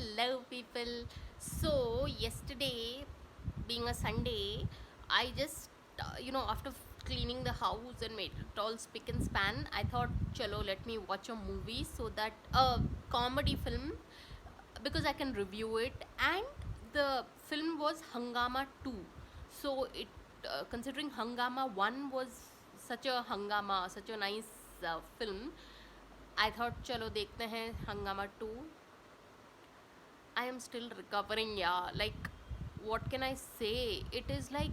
Hello, people. So, yesterday, being a Sunday, I just, after cleaning the house and made it all spick and span, I thought, chalo, let me watch a movie so that a comedy film because I can review it. And the film was Hangama 2. So, considering Hangama 1 was such a hangama, such a nice film, I thought, chalo, dekhte hain Hangama 2. I am still recovering, yeah. Like, what can I say? It is like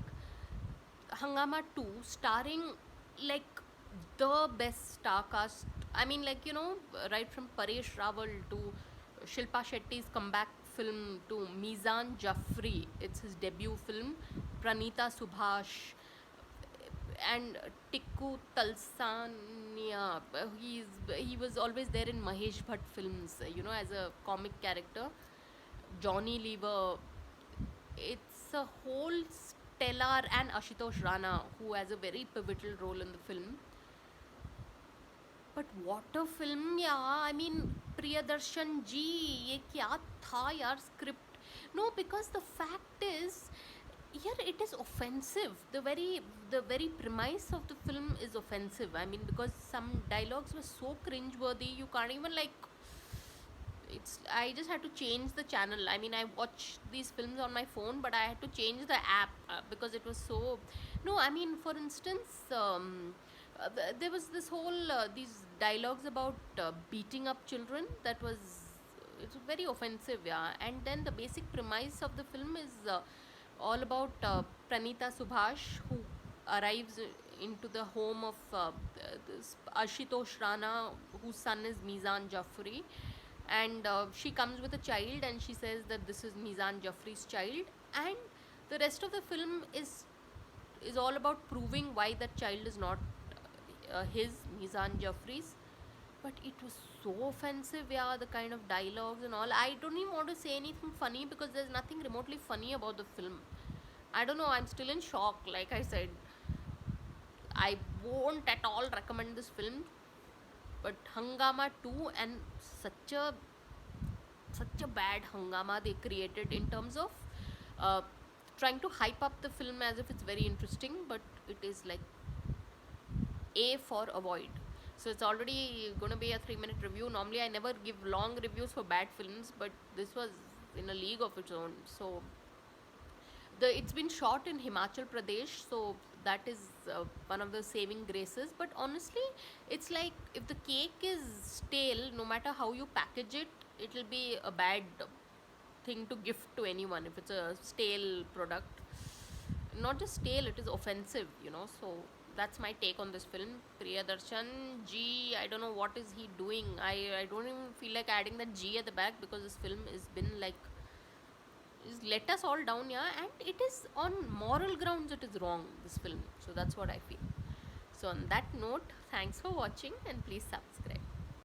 Hangama 2 starring like the best star cast. I mean, like, right from Paresh Rawal to Shilpa Shetty's comeback film to Mizan Jafri, it's his debut film, Pranita Subhash, and Tikku Talsania. He was always there in Mahesh Bhatt films, as a comic character. Johnny Lever. It's a whole stellar, and Ashutosh Rana, who has a very pivotal role in the film. But what a film, yeah. I mean, Priyadarshan ji, ये क्या था यार script? No, because the fact is, here it is offensive. The very premise of the film is offensive. I mean, because some dialogues were so cringe-worthy, you can't even like I just had to change the channel. I mean, I watch these films on my phone, but I had to change the app because it was so. No, I mean, for instance, there was this whole these dialogues about beating up children. That was it's very offensive, yeah. And then the basic premise of the film is all about Pranita Subhash, who arrives into the home of this Ashutosh Rana, whose son is Mizan Jafri, and she comes with a child, and she says that this is Mizan Jafri's child, and the rest of the film is all about proving why that child is not his, Mizan Jafri's. But it was so offensive, yeah, the kind of dialogues and all. I don't even want to say anything funny because there's nothing remotely funny about the film. I don't know, I'm still in shock. Like I said, I won't at all recommend this film. But Hangama 2, and such a such a bad hangama they created in terms of uh, trying to hype up the film as if it's very interesting, but it is like A for avoid. So it's already going to be a 3-minute review. Normally, I never give long reviews for bad films, but this was in a league of its own. So it's been shot in Himachal Pradesh, so that is one of the saving graces. But honestly, it's like if the cake is stale, no matter how you package it, it will be a bad thing to gift to anyone if it's a stale product. Not just stale, it is offensive, so that's my take on this film. Priyadarshan G, I don't know what is he doing. I don't even feel like adding that G at the back because this film has been like is let us all down, yeah, and it is on moral grounds it is wrong, this film. So that's what I feel. So on that note, thanks for watching, and please subscribe.